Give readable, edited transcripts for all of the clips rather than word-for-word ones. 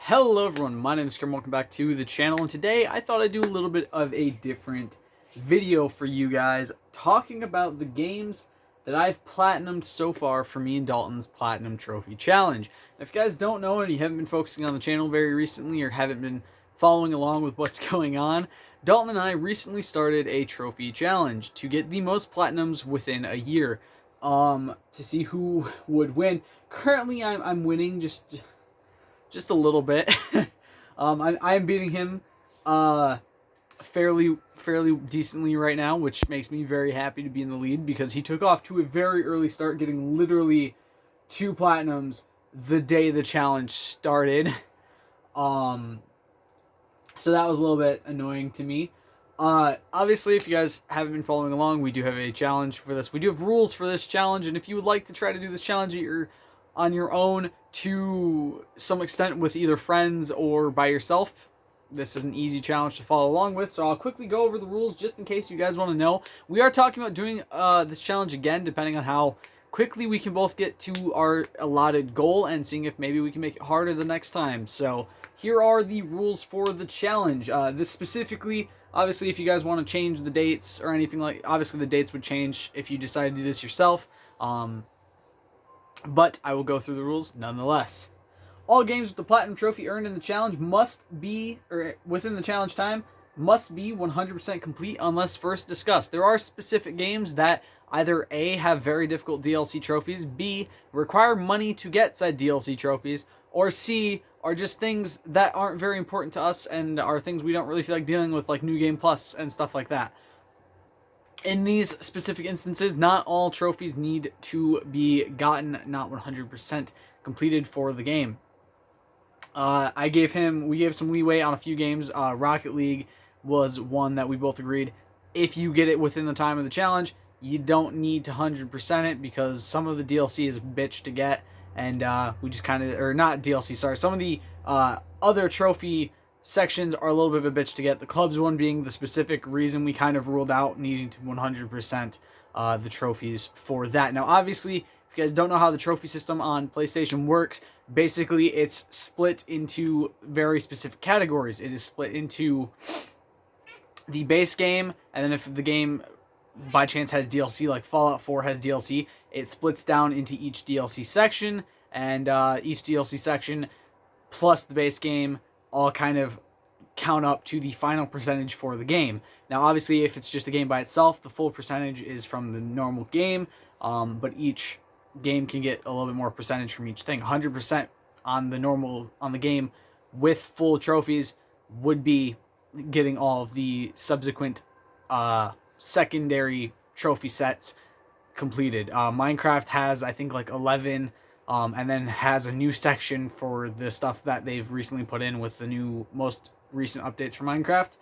Hello everyone, my name is Kim, welcome back to the channel, and today I thought I'd do a little bit of a different video for you guys, talking about the games that I've platinumed so far for me and Dalton's Platinum Trophy Challenge. If you guys don't know and you haven't been focusing on the channel very recently or haven't been following along with what's going on, Dalton and I recently started a trophy challenge to get the most platinums within a year, to see who would win. Currently I'm winning just a little bit. I'm beating him fairly decently right now, which makes me very happy to be in the lead because he took off to a very early start, getting literally 2 platinums the day the challenge started. So that was a little bit annoying to me. Obviously, if you guys haven't been following along, we do have a challenge for this. We do have rules for this challenge, and if you would like to try to do this challenge on your own to some extent with either friends or by yourself, this is an easy challenge to follow along with. So I'll quickly go over the rules just in case you guys want to know. We are talking about doing this challenge again, depending on how quickly we can both get to our allotted goal and seeing if maybe we can make it harder the next time. So here are the rules for the challenge. This specifically, obviously, if you guys want to change the dates or anything obviously the dates would change if you decide to do this yourself. But I will go through the rules nonetheless. All games with the Platinum Trophy earned in the challenge within the challenge time, must be 100% complete unless first discussed. There are specific games that either A, have very difficult DLC trophies, B, require money to get said DLC trophies, or C, are just things that aren't very important to us and are things we don't really feel like dealing with, like New Game Plus and stuff like that. In these specific instances, not all trophies need to be gotten, not 100% completed for the game. We gave some leeway on a few games. Rocket League was one that we both agreed, if you get it within the time of the challenge, you don't need to 100% it because some of the DLC is a bitch to get, and we just kind of, or not DLC, sorry, some of the other trophy sections are a little bit of a bitch to get. The clubs one being the specific reason we kind of ruled out needing to 100% the trophies for that. Now, obviously, if you guys don't know how the trophy system on PlayStation works, basically it's split into very specific categories. It is split into the base game, and then if the game by chance has DLC, like Fallout 4 has DLC, it splits down into each DLC section, and each DLC section plus the base game all kind of count up to the final percentage for the game. Now, obviously, if it's just a game by itself, the full percentage is from the normal game, but each game can get a little bit more percentage from each thing. 100% on the game with full trophies would be getting all of the subsequent secondary trophy sets completed. Minecraft has, I think, like 11, and then has a new section for the stuff that they've recently put in with the most recent updates for Minecraft.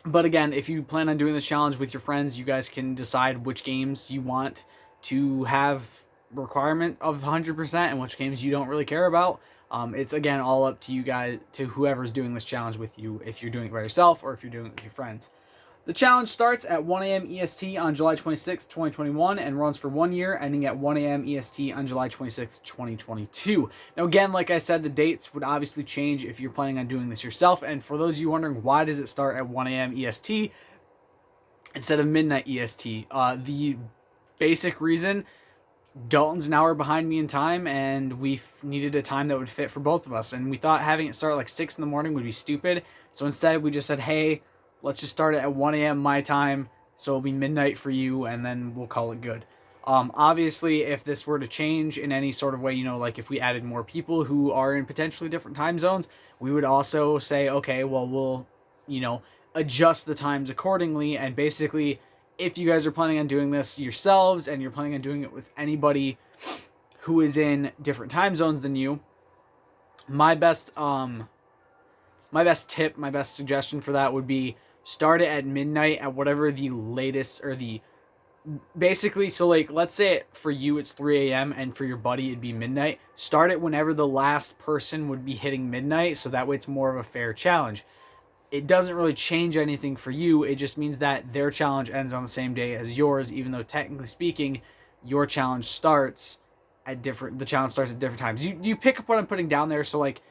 But again, if you plan on doing this challenge with your friends, you guys can decide which games you want to have requirement of 100% and which games you don't really care about. It's, again, all up to you guys, to whoever's doing this challenge with you, if you're doing it by yourself or if you're doing it with your friends. The challenge starts at 1 a.m. EST on July 26, 2021, and runs for 1 year, ending at 1 a.m. EST on July 26, 2022. Now, again, like I said, the dates would obviously change if you're planning on doing this yourself, and for those of you wondering why does it start at 1 a.m. EST instead of midnight EST, the basic reason, Dalton's an hour behind me in time, and we needed a time that would fit for both of us, and we thought having it start like 6 in the morning would be stupid, so instead we just said, hey, let's just start it at 1 a.m. my time, so it'll be midnight for you, and then we'll call it good. Obviously, if this were to change in any sort of way, like if we added more people who are in potentially different time zones, we would also say, okay, well, we'll, adjust the times accordingly, and basically, if you guys are planning on doing this yourselves, and you're planning on doing it with anybody who is in different time zones than you, my best tip, my best suggestion for that would be start it at midnight at whatever the latest, or basically, so like, let's say for you it's 3 a.m. and for your buddy it'd be midnight. Start it whenever the last person would be hitting midnight, so that way it's more of a fair challenge. It doesn't really change anything for you, it just means that their challenge ends on the same day as yours, even though technically speaking, your challenge starts at different times. You pick up what I'm putting down there, so like,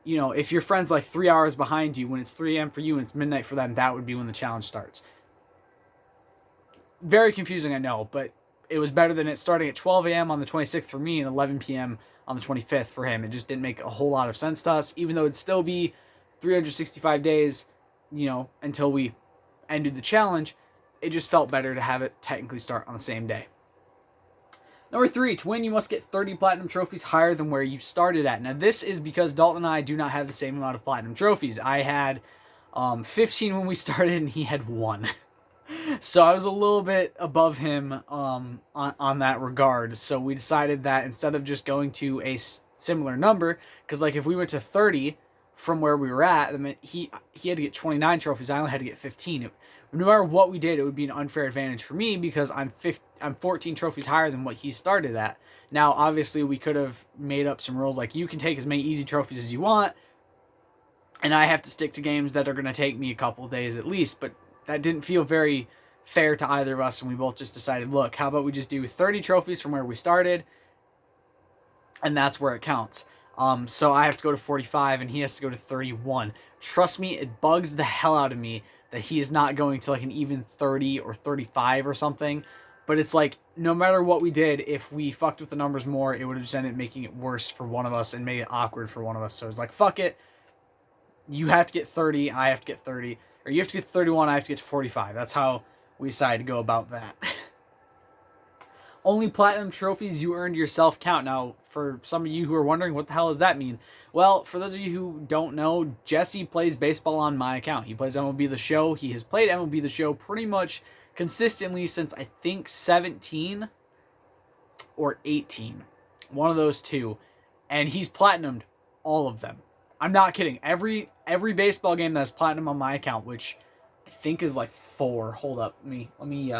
you know, if your friend's like 3 hours behind you, when it's 3 a.m. for you and it's midnight for them, that would be when the challenge starts. Very confusing, I know, but it was better than it starting at 12 a.m. on the 26th for me and 11 p.m. on the 25th for him. It just didn't make a whole lot of sense to us, even though it'd still be 365 days, you know, until we ended the challenge. It just felt better to have it technically start on the same day. Number 3, to win, you must get 30 platinum trophies higher than where you started at. Now, this is because Dalton and I do not have the same amount of platinum trophies. I had 15 when we started, and he had 1. So I was a little bit above him on that regard. So we decided that instead of just going to a similar number, because like if we went to 30 from where we were at, he had to get 29 trophies. I only had to get 15. No matter what we did, it would be an unfair advantage for me because I'm 14 trophies higher than what he started at. Now, obviously, we could have made up some rules like you can take as many easy trophies as you want, and I have to stick to games that are going to take me a couple days at least, but that didn't feel very fair to either of us, and we both just decided, look, how about we just do 30 trophies from where we started, and that's where it counts. So I have to go to 45, and he has to go to 31. Trust me, it bugs the hell out of me that he is not going to like an even 30 or 35 or something, but it's like, no matter what we did, if we fucked with the numbers more, it would have just ended up making it worse for one of us and made it awkward for one of us. So it's like, fuck it, you have to get 30, I have to get 30, or you have to get 31, I have to get to 45. That's how we decided to go about that. Only platinum trophies you earned yourself count. Now, for some of you who are wondering, what the hell does that mean? Well, for those of you who don't know, Jesse plays baseball on my account. He plays MLB The Show. He has played MLB The Show pretty much consistently since, I think, 17 or 18. One of those two. And he's platinumed all of them. I'm not kidding. Every baseball game that has platinum on my account, which I think is like 4. Hold up. Let me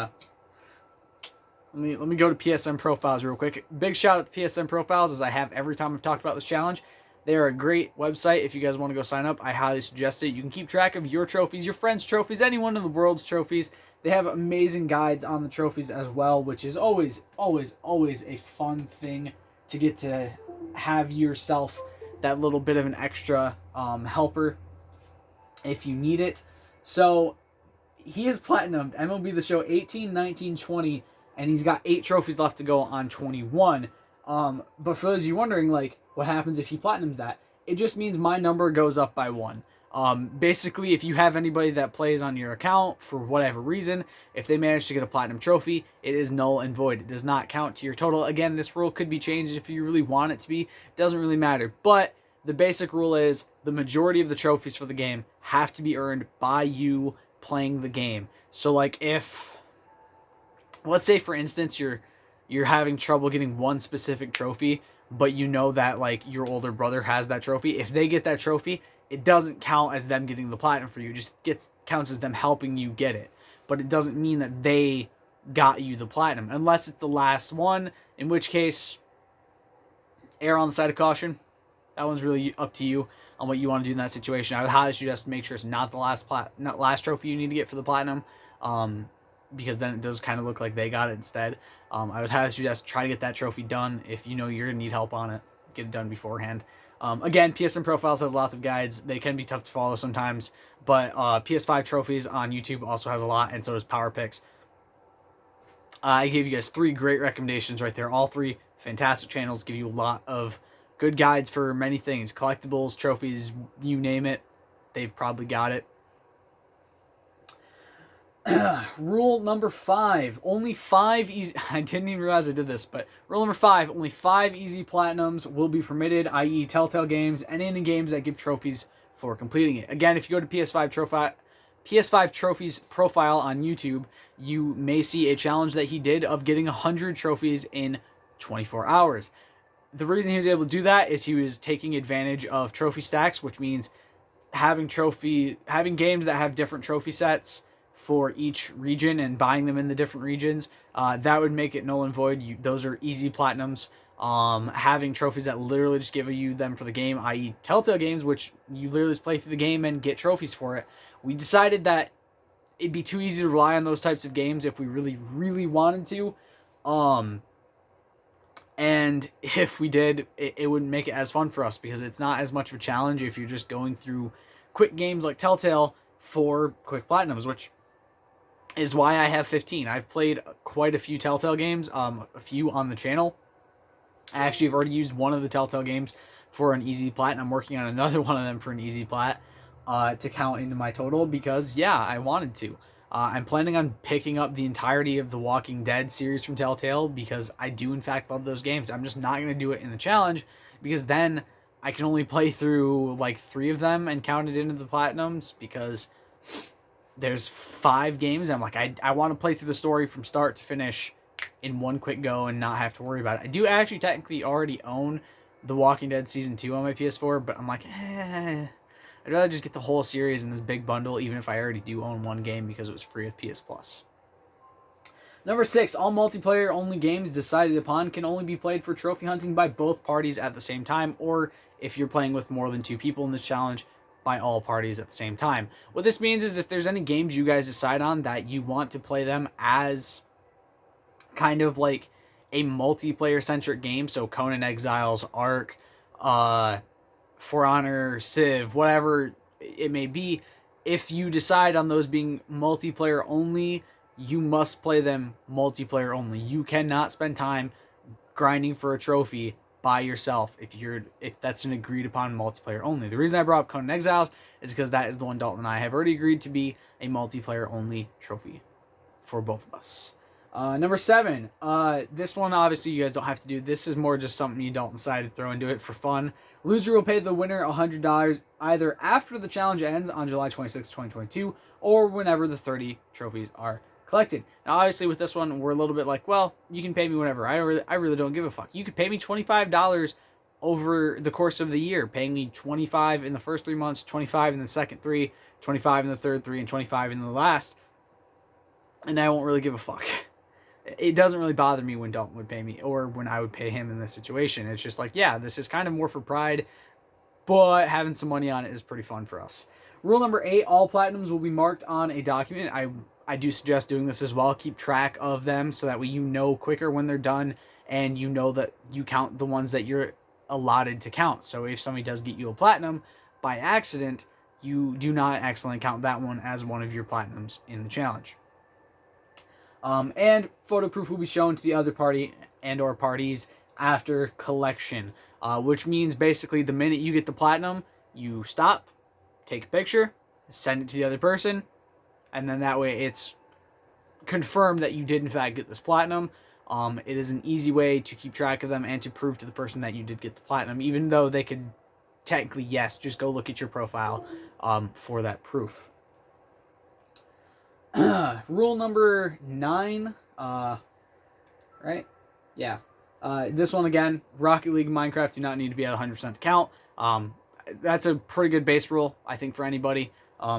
go to PSN Profiles real quick. Big shout out to PSN Profiles, as I have every time I've talked about this challenge. They are a great website. If you guys want to go sign up, I highly suggest it. You can keep track of your trophies, your friends' trophies, anyone in the world's trophies. They have amazing guides on the trophies as well, which is always, always, always a fun thing to get to have yourself that little bit of an extra helper if you need it. So he is platinumed MLB The Show 18, 19, 20, and he's got 8 trophies left to go on 21. But for those of you wondering, like, what happens if he platinums that? It just means my number goes up by 1. Basically, if you have anybody that plays on your account for whatever reason, if they manage to get a platinum trophy, it is null and void. It does not count to your total. Again, this rule could be changed if you really want it to be. It doesn't really matter. But the basic rule is the majority of the trophies for the game have to be earned by you playing the game. So, like, if, let's say, for instance, you're having trouble getting one specific trophy, but you know that, like, your older brother has that trophy. If they get that trophy, it doesn't count as them getting the platinum for you. It just counts as them helping you get it. But it doesn't mean that they got you the platinum, unless it's the last one, in which case, err on the side of caution. That one's really up to you on what you want to do in that situation. I would highly suggest make sure it's not the last trophy you need to get for the platinum, because then it does kind of look like they got it instead. I would highly suggest try to get that trophy done. If you know you're going to need help on it, get it done beforehand. Again, PSN Profiles has lots of guides. They can be tough to follow sometimes, but PS5 Trophies on YouTube also has a lot, and so does Power Picks. I gave you guys 3 great recommendations right there. All 3 fantastic channels, give you a lot of good guides for many things. Collectibles, trophies, you name it, they've probably got it. Rule number 5, only 5 easy, I didn't even realize I did this, but rule number 5, only 5 easy platinums will be permitted, i.e. Telltale games and any games that give trophies for completing it. Again, if you go to PS5 Trophies profile on YouTube, you may see a challenge that he did of getting 100 trophies in 24 hours. The reason he was able to do that is he was taking advantage of trophy stacks, which means having games that have different trophy sets for each region and buying them in the different regions. That would make it null and void. Those are easy platinums. Having trophies that literally just give you them for the game, i.e. Telltale games, which you literally just play through the game and get trophies for it. We decided that it'd be too easy to rely on those types of games if we really, really wanted to. And if we did, it wouldn't make it as fun for us because it's not as much of a challenge if you're just going through quick games like Telltale for quick platinums, which is why I have 15. I've played quite a few Telltale games, a few on the channel. I actually have already used one of the Telltale games for an easy plat, and I'm working on another one of them for an easy plat to count into my total because, yeah, I wanted to. I'm planning on picking up the entirety of the Walking Dead series from Telltale because I do, in fact, love those games. I'm just not going to do it in the challenge because then I can only play through like 3 of them and count it into the platinums because there's 5 games. And I'm like, I want to play through the story from start to finish in one quick go and not have to worry about it. I do actually technically already own The Walking Dead Season 2 on my PS4, but I'm like, I'd rather just get the whole series in this big bundle, even if I already do own one game because it was free with PS Plus. Number 6, all multiplayer-only games decided upon can only be played for trophy hunting by both parties at the same time, or if you're playing with more than 2 people in this challenge, by all parties at the same time. What this means is if there's any games you guys decide on that you want to play them as kind of like a multiplayer-centric game, so Conan Exiles, Ark, For Honor, Civ, whatever it may be, if you decide on those being multiplayer only, you must play them multiplayer only. You cannot spend time grinding for a trophy by yourself if that's an agreed upon multiplayer only. The reason I brought up Conan Exiles is because that is the one Dalton and I have already agreed to be a multiplayer only trophy for both of us. Number 7, this one obviously you guys don't have to do. This is more just something you don't decide to throw into it for fun. Loser will pay the winner $100 either after the challenge ends on July 26, 2022, or whenever the 30 trophies are collected. Now, obviously, with this one, we're a little bit like, well, you can pay me whenever. I really don't give a fuck. You could pay me $25 over the course of the year, paying me $25 in the first 3 months, $25 in the second 3, $25 in the third 3, and $25 in the last, and I won't really give a fuck. It doesn't really bother me when Dalton would pay me or when I would pay him in this situation. It's just like, yeah, this is kind of more for pride, but having some money on it is pretty fun for us. Rule number 8, all platinums will be marked on a document. I do suggest doing this as well. Keep track of them so that way you know quicker when they're done and you know that you count the ones that you're allotted to count. So if somebody does get you a platinum by accident, you do not accidentally count that one as one of your platinums in the challenge. And photo proof will be shown to the other party and or parties after collection, which means basically the minute you get the platinum, you stop, take a picture, send it to the other person, and then that way it's confirmed that you did in fact get this platinum. It is an easy way to keep track of them and to prove to the person that you did get the platinum, even though they could technically, yes, just go look at your profile for that proof. Rule number 9, right? Yeah. This one again, Rocket League and Minecraft do not need to be at 100% to count. That's a pretty good base rule, I think, for anybody.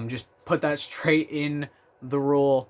Just put that straight in the rule.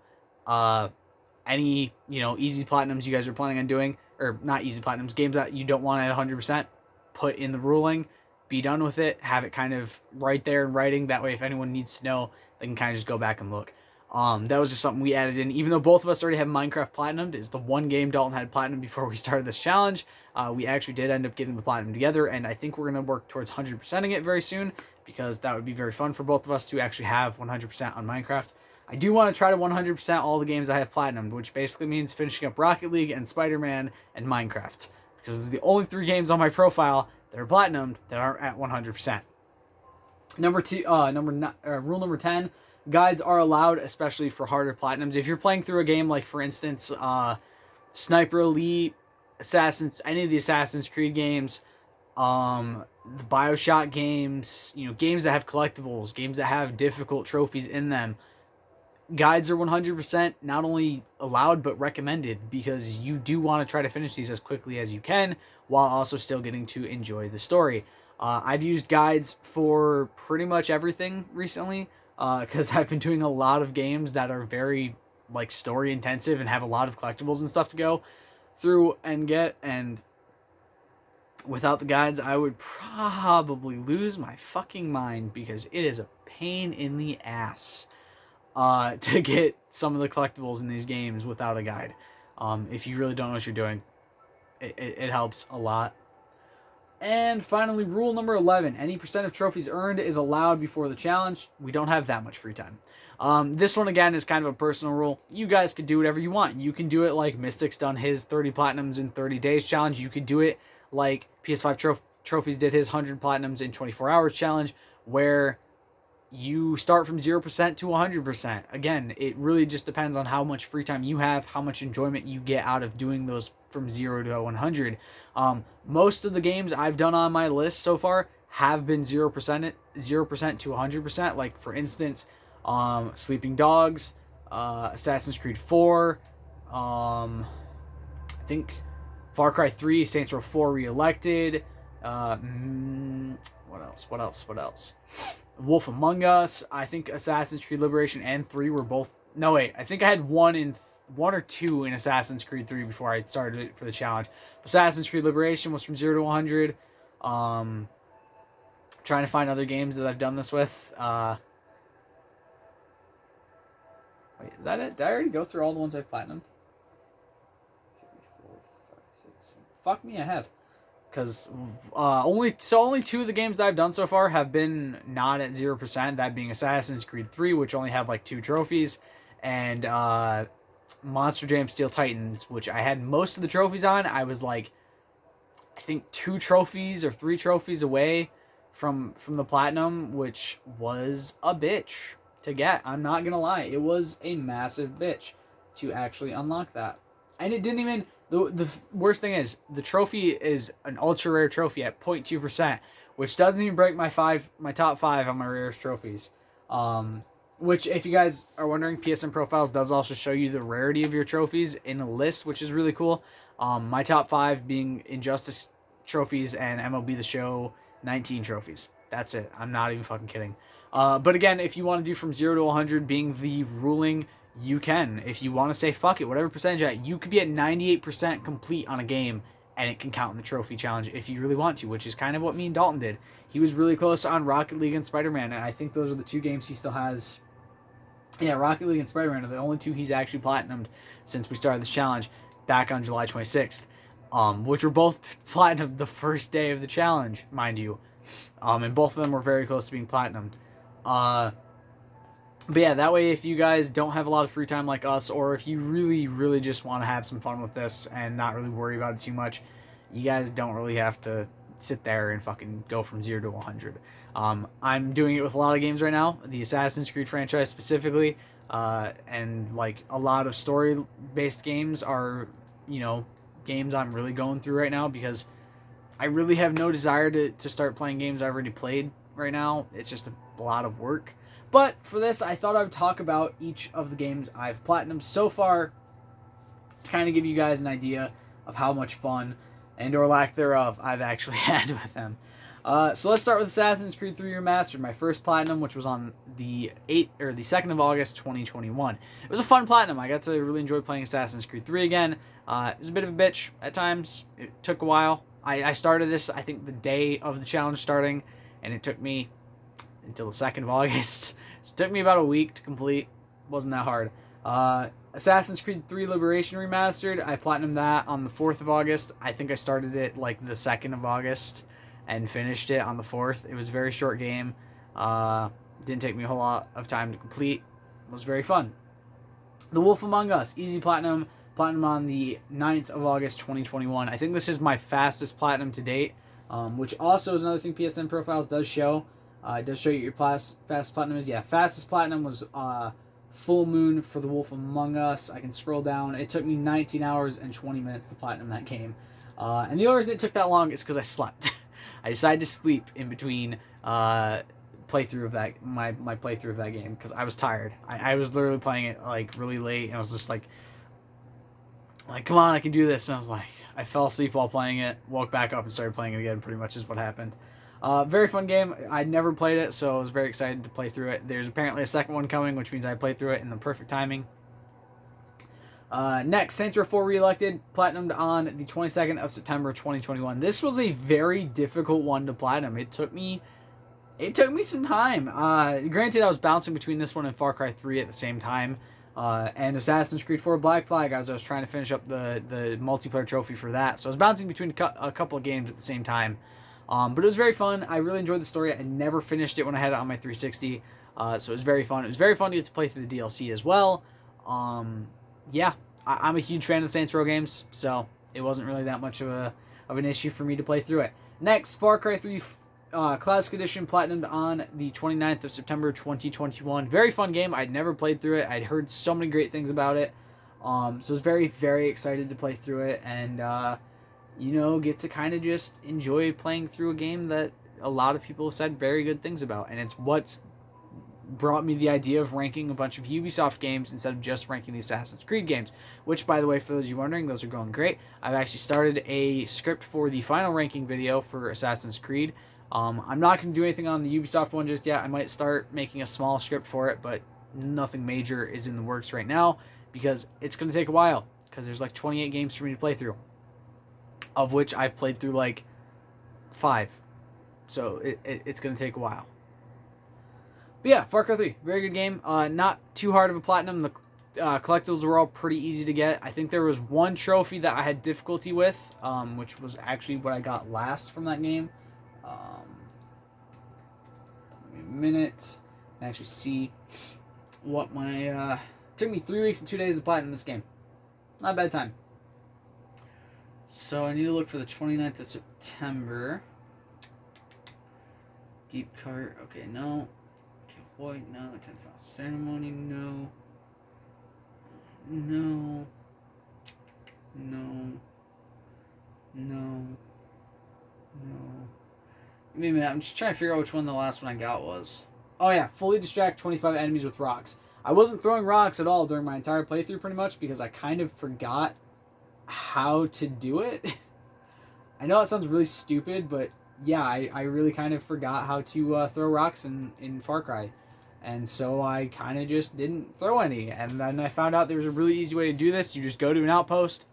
Any, easy platinums you guys are planning on doing, or not easy platinums, games that you don't want at 100%, put in the ruling, be done with it, have it kind of right there in writing. That way, if anyone needs to know, they can kind of just go back and look. That was just something we added in, even though both of us already have Minecraft platinumed. It's the one game Dalton had platinum before we started this challenge. We actually did end up getting the platinum together, and I think we're going to work towards 100%ing it very soon, because that would be very fun for both of us to actually have 100% on Minecraft. I do want to try to 100% all the games I have platinumed, which basically means finishing up Rocket League and Spider-Man and Minecraft, because those are the only 3 games on my profile that are platinumed that aren't at 100%. Rule number 10, guides are allowed, especially for harder platinums. If you're playing through a game like, for instance, Sniper Elite, any of the Assassin's Creed games, the BioShock games, games that have collectibles, games that have difficult trophies in them, guides are 100% not only allowed but recommended, because you do want to try to finish these as quickly as you can while also still getting to enjoy the story. I've used guides for pretty much everything recently, because I've been doing a lot of games that are very story intensive and have a lot of collectibles and stuff to go through and get, and without the guides I would probably lose my fucking mind, because it is a pain in the ass to get some of the collectibles in these games without a guide. If you really don't know what you're doing, it helps a lot. And finally, rule number 11. Any percent of trophies earned is allowed before the challenge. We don't have that much free time. This one, again, is kind of a personal rule. You guys could do whatever you want. You can do it like Mystic's done his 30 platinums in 30 days challenge. You could do it like PS5 Trophies did his 100 platinums in 24 hours challenge, where you start from 0% to 100%. Again, it really just depends on how much free time you have, how much enjoyment you get out of doing those from 0 to 100. Most of the games I've done on my list so far have been 0% to 100%. Like, for instance, Sleeping Dogs, Assassin's Creed 4, I think Far Cry 3, Saints Row 4 Reelected, what else? Wolf Among Us. I think Assassin's Creed Liberation and 3 were both... No, wait. I think I had one or two in Assassin's Creed 3 before I started it for the challenge. Assassin's Creed Liberation was from 0 to 100. Trying to find other games that I've done this with. Wait, is that it? Did I already go through all the ones I've platinumed? 3, 4, 5, 6, 7. Fuck me, I have. Because only two of the games that I've done so far have been not at 0%. That being Assassin's Creed 3, which only had like 2 trophies, and Monster Jam Steel Titans, which I had most of the trophies on. I was like, I think 2 trophies or 3 trophies away from the platinum, which was a bitch to get. I'm not gonna lie, it was a massive bitch to actually unlock that, and it didn't even. The worst thing is, the trophy is an ultra rare trophy at 0.2%, which doesn't even break my top 5 on my rarest trophies. Which, if you guys are wondering, PSN Profiles does also show you the rarity of your trophies in a list, which is really cool. My top 5 being Injustice trophies and MLB The Show 19 trophies. That's it. I'm not even fucking kidding. But again, if you want to do from 0 to 100 being the ruling, you can. If you want to say fuck it, whatever percentage at, you could be at 98% complete on a game and it can count in the trophy challenge if you really want to, which is kind of what me and Dalton did. He was really close on Rocket League and Spider-Man, and I think those are the 2 games he still has. Yeah, Rocket League and Spider-Man are the only 2 he's actually platinumed since we started this challenge back on July 26th, which were both platinumed the first day of the challenge, mind you. And both of them were very close to being platinumed. But yeah, that way if you guys don't have a lot of free time like us, or if you really, really just want to have some fun with this and not really worry about it too much, you guys don't really have to sit there and fucking go from 0 to 100. I'm doing it with a lot of games right now, the Assassin's Creed franchise specifically, and like a lot of story-based games are, you know, games I'm really going through right now because I really have no desire to start playing games I've already played right now. It's just a lot of work. But for this, I thought I would talk about each of the games I've platinumed so far to kind of give you guys an idea of how much fun and or lack thereof I've actually had with them. So let's start with Assassin's Creed 3 Remastered, my first platinum, which was on the 2nd of August 2021. It was a fun platinum. I got to really enjoy playing Assassin's Creed 3 again. It was a bit of a bitch at times. It took a while. I started this, I think, the day of the challenge starting, and it took me until the 2nd of August. So it took me about a week to complete. Wasn't that hard. Assassin's Creed 3 Liberation Remastered, I platinumed that on the 4th of August. I think I started it like the 2nd of August and finished it on the 4th. It was a very short game. Didn't take me a whole lot of time to complete. It was very fun. The Wolf Among Us, easy platinum. Platinum on the 9th of August 2021. I think this is my fastest platinum to date, which also is another thing PSN Profiles does show. It does show you your fastest platinum is. Yeah, fastest platinum was Full Moon for The Wolf Among Us. I can scroll down. It took me 19 hours and 20 minutes to platinum that game. And the only reason it took that long is because I slept. I decided to sleep in between playthrough of that my playthrough of that game because I was tired. I was literally playing it like really late, and I was just like, come on, I can do this. And I was like, I fell asleep while playing it, woke back up and started playing it again, pretty much is what happened. Very fun game. I'd never played it, so I was very excited to play through it. There's apparently a second one coming, which means I played through it in the perfect timing. Next, Saints Row 4 Reelected, platinumed on the 22nd of September 2021. This was a very difficult one to platinum. It took me some time. Granted, I was bouncing between this one and Far Cry 3 at the same time, and Assassin's Creed 4 Black Flag as I was trying to finish up the multiplayer trophy for that. So I was bouncing between a couple of games at the same time. But it was very fun. I really enjoyed the story. I never finished it when I had it on my 360. So it was very fun. It was very fun to get to play through the DLC as well. Yeah, I'm a huge fan of the Saints Row games, so it wasn't really that much of an issue for me to play through it. Next, Far Cry 3 Classic Edition platinumed on the 29th of September 2021. Very fun game. I'd never played through it. I'd heard so many great things about it. So I was very, very excited to play through it and, get to kind of just enjoy playing through a game that a lot of people have said very good things about. And it's what's brought me the idea of ranking a bunch of Ubisoft games instead of just ranking the Assassin's Creed games, which, by the way, for those of you wondering, those are going great. I've actually started a script for the final ranking video for Assassin's Creed. I'm not going to do anything on the Ubisoft one just yet. I might start making a small script for it, but nothing major is in the works right now because it's going to take a while because there's like 28 games for me to play through, of which I've played through like 5. So it's going to take a while. But yeah, Far Cry 3, very good game. Not too hard of a platinum. The collectibles were all pretty easy to get. I think there was one trophy that I had difficulty with, which was actually what I got last from that game. Give me a minute and actually see what my... took me 3 weeks and 2 days to platinum this game. Not a bad time. So I need to look for the 29th of September. Deep cover. Okay, no. White, no. 10th ceremony, no. No. No. No. No. Give me a minute. I'm just trying to figure out which one the last one I got was. Oh yeah, fully distract 25 enemies with rocks. I wasn't throwing rocks at all during my entire playthrough pretty much because I kind of forgot how to do it. I know that sounds really stupid, but yeah, I really kind of forgot how to throw rocks in Far Cry. And so I kind of just didn't throw any. And then I found out there was a really easy way to do this. You just go to an outpost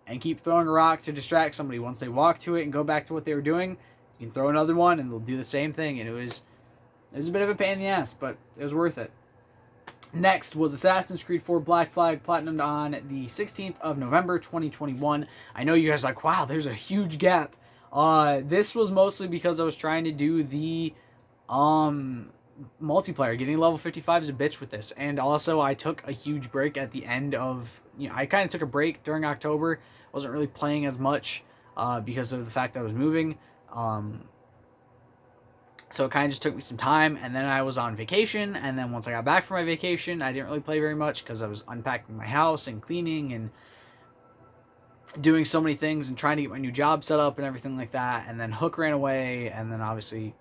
and keep throwing a rock to distract somebody. Once they walk to it and go back to what they were doing, you can throw another one and they'll do the same thing. And it was a bit of a pain in the ass, but it was worth it. Next was Assassin's Creed 4 Black Flag, platinumed on the 16th of November 2021. I know you guys are like, wow, there's a huge gap. This was mostly because I was trying to do the multiplayer. Getting level 55 is a bitch with this. And also I took a huge break at the end of, I kind of took a break during October. Wasn't really playing as much because of the fact that I was moving. So it kind of just took me some time, and then I was on vacation, and then once I got back from my vacation, I didn't really play very much because I was unpacking my house and cleaning and doing so many things and trying to get my new job set up and everything like that, and then Hook ran away, and then obviously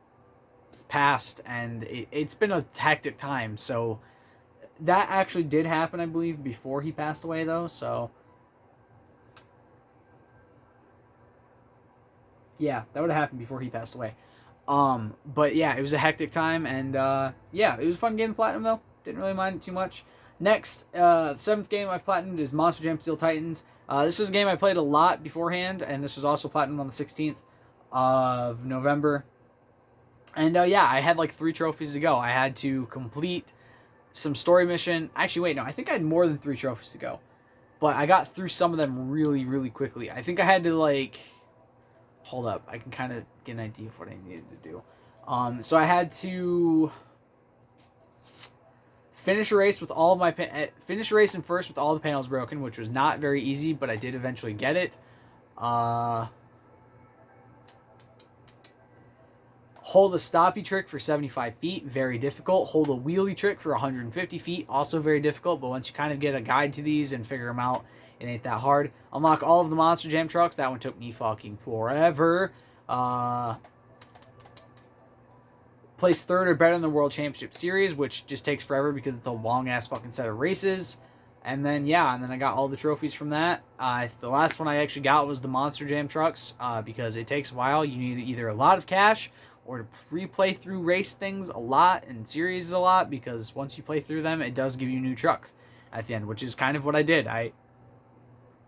passed, and it's been a hectic time, so that actually did happen, I believe, before he passed away, though, so yeah, that would have happened before he passed away. But yeah, it was a hectic time, and yeah, it was a fun game to platinum, though. Didn't really mind it too much. Next, the 7th game I've platinumed is Monster Jam Steel Titans. This was a game I played a lot beforehand, and this was also platinumed on the 16th of November. And yeah, I had like 3 trophies to go. I had to complete some story mission. Actually, wait, no, I think I had more than 3 trophies to go. But I got through some of them really, really quickly. I think I had to like... Hold up, I can kind of get an idea of what I needed to do. So I had to finish a race with all of my finish a race in first with all the panels broken, which was not very easy, but I did eventually get it. Hold a stoppy trick for 75 feet, very difficult. Hold a wheelie trick for 150 feet, also very difficult, but once you kind of get a guide to these and figure them out, it ain't that hard. Unlock all of the Monster Jam trucks. That one took me fucking forever. Place 3rd or better in the World Championship Series, which just takes forever because it's a long-ass fucking set of races. And then, yeah, and then I got all the trophies from that. The last one I actually got was the Monster Jam trucks because it takes a while. You need either a lot of cash or to replay through race things a lot and series a lot because once you play through them, it does give you a new truck at the end, which is kind of what I did. I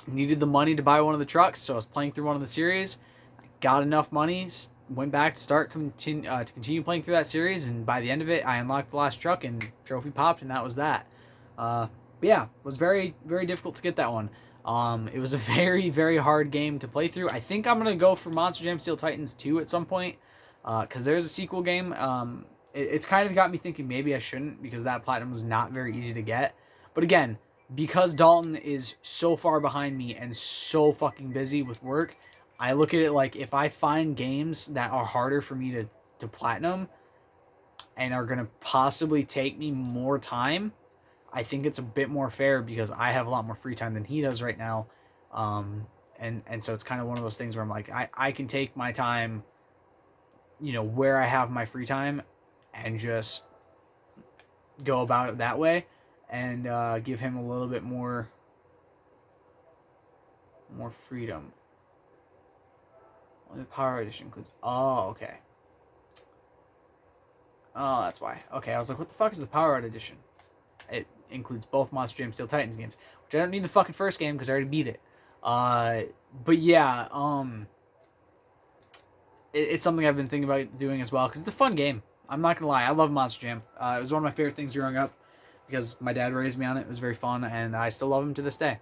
needed the money to buy one of the trucks, so I was playing through one of the series. I got enough money, went back to continue playing through that series, and by the end of it, I unlocked the last truck, and trophy popped, and that was that. But yeah, it was very, very difficult to get that one. It was a very, very hard game to play through. I think I'm going to go for Monster Jam Steel Titans 2 at some point, because there's a sequel game. It's kind of got me thinking maybe I shouldn't, because that platinum was not very easy to get. But again, because Dalton is so far behind me and so fucking busy with work, I look at it like if I find games that are harder for me to platinum and are going to possibly take me more time, I think it's a bit more fair because I have a lot more free time than he does right now. And so it's kind of one of those things where I'm like, I can take my time, where I have my free time and just go about it that way and give him a little bit more freedom. The Power Edition includes... Oh, okay. Oh, that's why. Okay, I was like, what the fuck is the Power Edition? It includes both Monster Jam Steel Titans games, which I don't need the fucking first game because I already beat it. But yeah, it's something I've been thinking about doing as well because it's a fun game. I'm not gonna lie, I love Monster Jam. It was one of my favorite things growing up because my dad raised me on it. It was very fun, and I still love him to this day.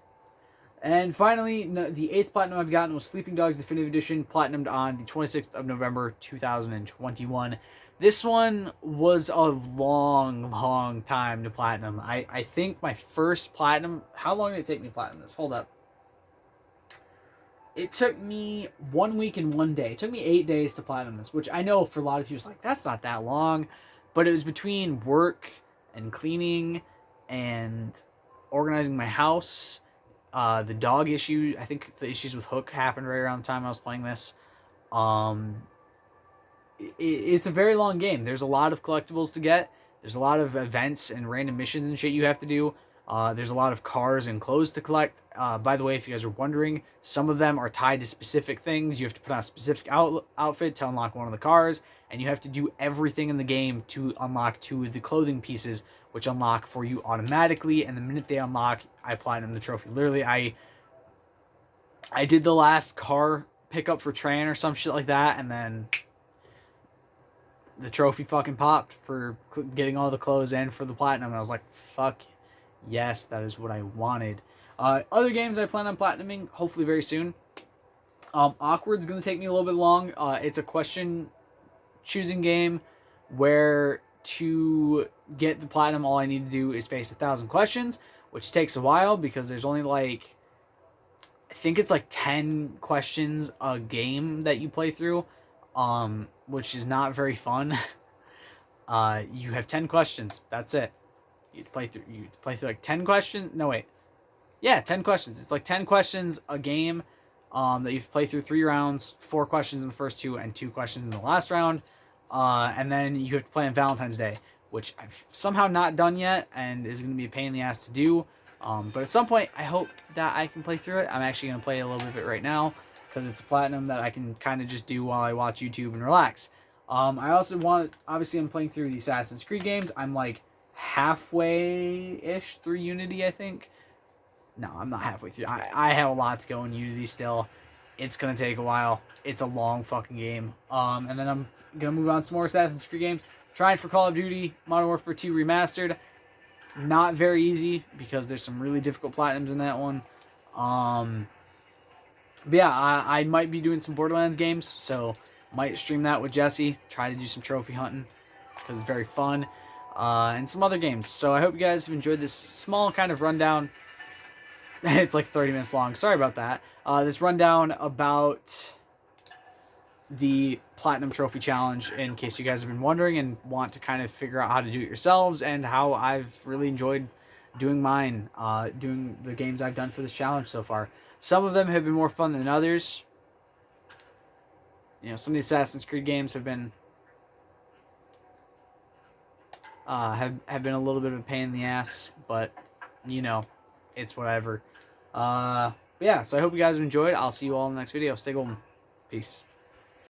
And finally, the 8th platinum I've gotten was Sleeping Dogs Definitive Edition, platinumed on the 26th of November, 2021. This one was a long, long time to platinum. I think my first platinum... How long did it take me to platinum this? Hold up. It took me 1 week and 1 day. It took me 8 days to platinum this, which I know for a lot of people is like, that's not that long. But it was between work and cleaning and organizing my house. The dog issue, I think the issues with Hook happened right around the time I was playing this. It's a very long game. There's a lot of collectibles to get. There's a lot of events and random missions and shit you have to do. There's a lot of cars and clothes to collect. By the way, if you guys are wondering, some of them are tied to specific things. You have to put on a specific outfit to unlock one of the cars, and you have to do everything in the game to unlock 2 of the clothing pieces, which unlock for you automatically. And the minute they unlock, I platinum the trophy. Literally, I did the last car pickup for Tran or some shit like that, and then the trophy fucking popped for getting all the clothes and for the platinum. And I was like, fuck yes, that is what I wanted. Other games I plan on platinuming, hopefully very soon. Awkward's going to take me a little bit long. It's a question choosing game where to get the platinum, all I need to do is face 1,000 questions, which takes a while because there's only like, I think it's like 10 questions a game that you play through, which is not very fun. You have 10 questions. That's it. You play through like 10 questions. No, wait. Yeah, 10 questions. It's like 10 questions a game that you have to play through 3 rounds, 4 questions in the first 2 and 2 questions in the last round. And then you have to play on Valentine's Day, which I've somehow not done yet and is going to be a pain in the ass to do. But at some point, I hope that I can play through it. I'm actually going to play a little bit of it right now because it's a platinum that I can kind of just do while I watch YouTube and relax. I also obviously I'm playing through the Assassin's Creed games. I'm like halfway-ish through Unity, I think. No, I'm not halfway through. I have a lot to go in Unity still. It's going to take a while. It's a long fucking game. And then I'm going to move on to some more Assassin's Creed games. Trying for Call of Duty Modern Warfare 2 Remastered. Not very easy because there's some really difficult platinums in that one. But yeah, I might be doing some Borderlands games, so might stream that with Jesse. Try to do some trophy hunting because it's very fun. And some other games. So I hope you guys have enjoyed this small kind of rundown. It's like 30 minutes long. Sorry about that. This rundown about the Platinum Trophy Challenge, in case you guys have been wondering and want to kind of figure out how to do it yourselves, and how I've really enjoyed doing mine, doing the games I've done for this challenge so far. Some of them have been more fun than others. You know, some of the Assassin's Creed games have been have been a little bit of a pain in the ass, but you know, it's whatever. But yeah, so I hope you guys have enjoyed. I'll see you all in the next video. Stay golden. Peace.